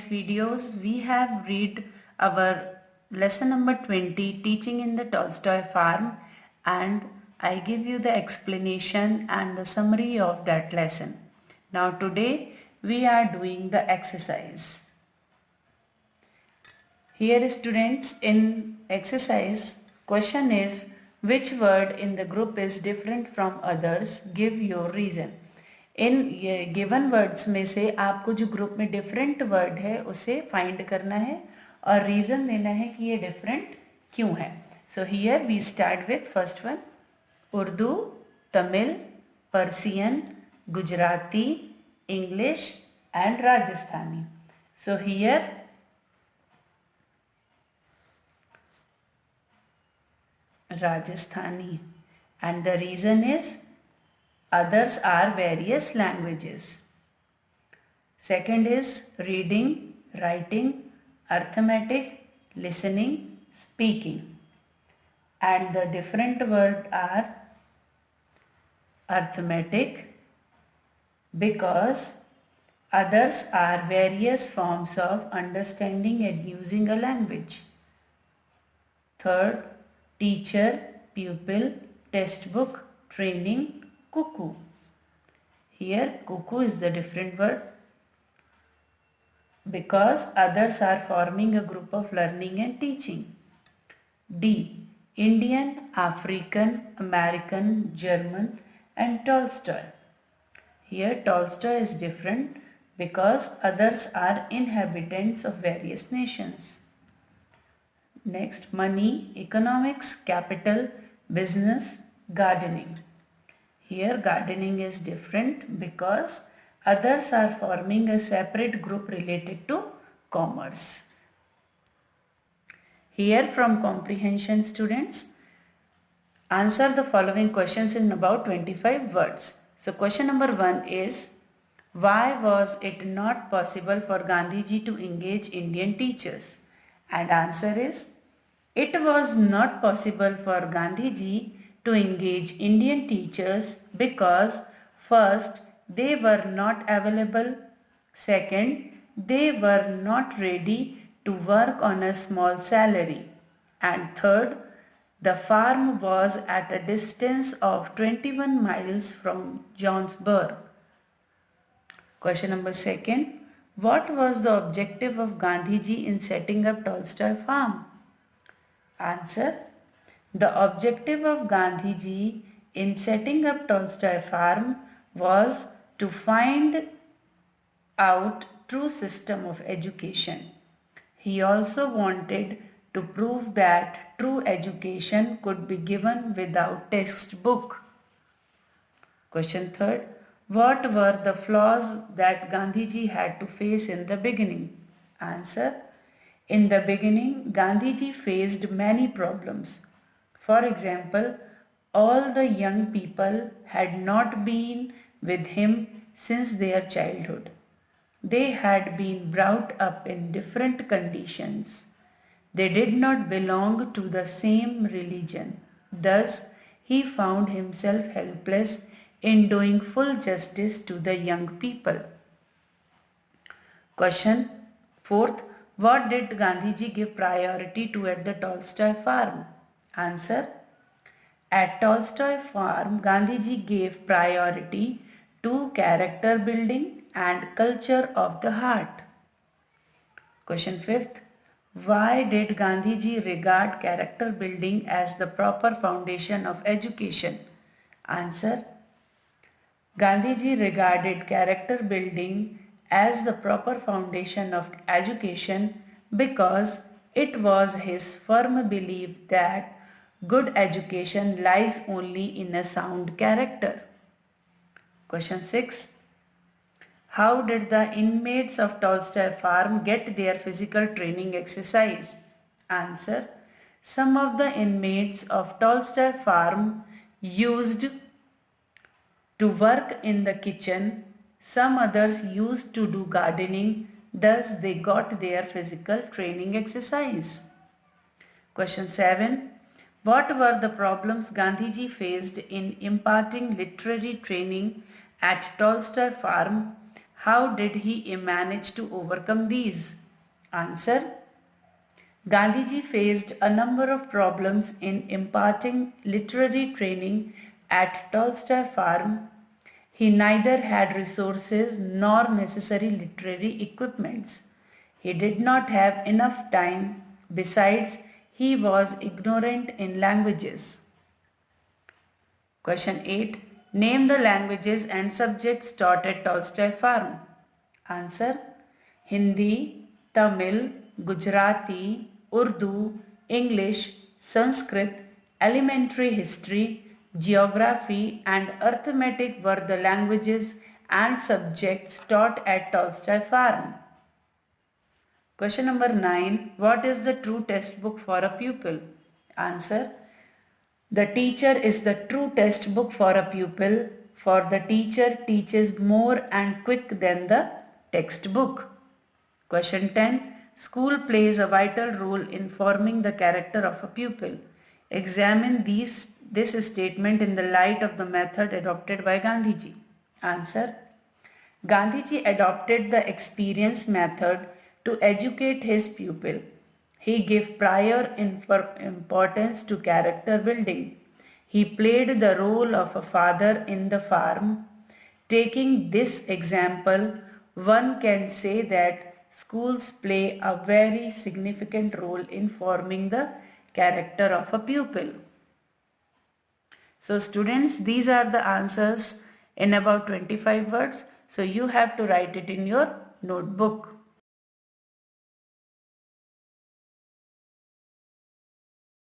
videos, we have read our lesson number 20, Teaching in the Tolstoy Farm, and I give you the explanation and the summary of that lesson. Now today we are doing the exercise. Here students, in exercise, question is which word in the group is different from others? Give your reason. In given words में से आपको जो group में different word है उसे find करना है और रीजन देना है कि ये डिफरेंट क्यों है. So here we start with first one, Urdu, Tamil, Persian, Gujarati, English and Rajasthani. So here Rajasthani, and the reason is others are various languages. Second is reading, writing, arithmetic, listening, speaking, and the different words are arithmetic because others are various forms of understanding and using a language. Third, teacher, pupil, textbook, training, cuckoo. Here cuckoo is the different word because others are forming a group of learning and teaching. D, Indian, African, American, German and Tolstoy. Here Tolstoy is different because others are inhabitants of various nations. Next, money, economics, capital, business, gardening. Here gardening is different because others are forming a separate group related to commerce. Here from comprehension students, answer the following questions in about 25 words. So question number 1 is, why was it not possible for Gandhiji to engage Indian teachers? And answer is, it was not possible for Gandhiji to engage Indian teachers because first, they were not available. Second, they were not ready to work on a small salary. And third, the farm was at a distance of 21 miles from Johannesburg. Question number 2, what was the objective of Gandhiji in setting up Tolstoy Farm? Answer, the objective of Gandhiji in setting up Tolstoy Farm was to find out true system of education. He also wanted to prove that true education could be given without textbook. Question 3, what were the flaws that Gandhiji had to face in the beginning? Answer, in the beginning, Gandhiji faced many problems. For example, all the young people had not been with him since their childhood. They had been brought up in different conditions. They did not belong to the same religion. Thus, he found himself helpless in doing full justice to the young people. Question 4, what did Gandhiji give priority to at the Tolstoy Farm? Answer, at Tolstoy Farm, Gandhiji gave priority to character building and culture of the heart. Question 5, why did Gandhiji regard character building as the proper foundation of education? Answer, Gandhiji regarded character building as the proper foundation of education because it was his firm belief that good education lies only in a sound character. Question 6, how did the inmates of Tolstoy Farm get their physical training exercise? Answer, some of the inmates of Tolstoy Farm used to work in the kitchen, some others used to do gardening, thus they got their physical training exercise. Question 7, what were the problems Gandhiji faced in imparting literary training at Tolstoy Farm? How did he manage to overcome these? Answer. Gandhiji faced a number of problems in imparting literary training at Tolstoy farm. He neither had resources nor necessary literary equipments. He did not have enough time. Besides, he was ignorant in languages. Question 8. Name the languages and subjects taught at Tolstoy farm. Answer. Hindi, Tamil, Gujarati, Urdu, English, Sanskrit, elementary history, geography and arithmetic were the languages and subjects taught at Tolstoy farm. Question number 9. What is the true textbook for a pupil? Answer. The teacher is the true textbook for a pupil, for the teacher teaches more and quick than the textbook. Question 10. School plays a vital role in forming the character of a pupil. Examine this statement in the light of the method adopted by Gandhiji. Answer. Gandhiji adopted the experience method to educate his pupil. He gave prior importance to character building. He played the role of a father in the farm. Taking this example, one can say that schools play a very significant role in forming the character of a pupil. So students, these are the answers in about 25 words. So you have to write it in your notebook.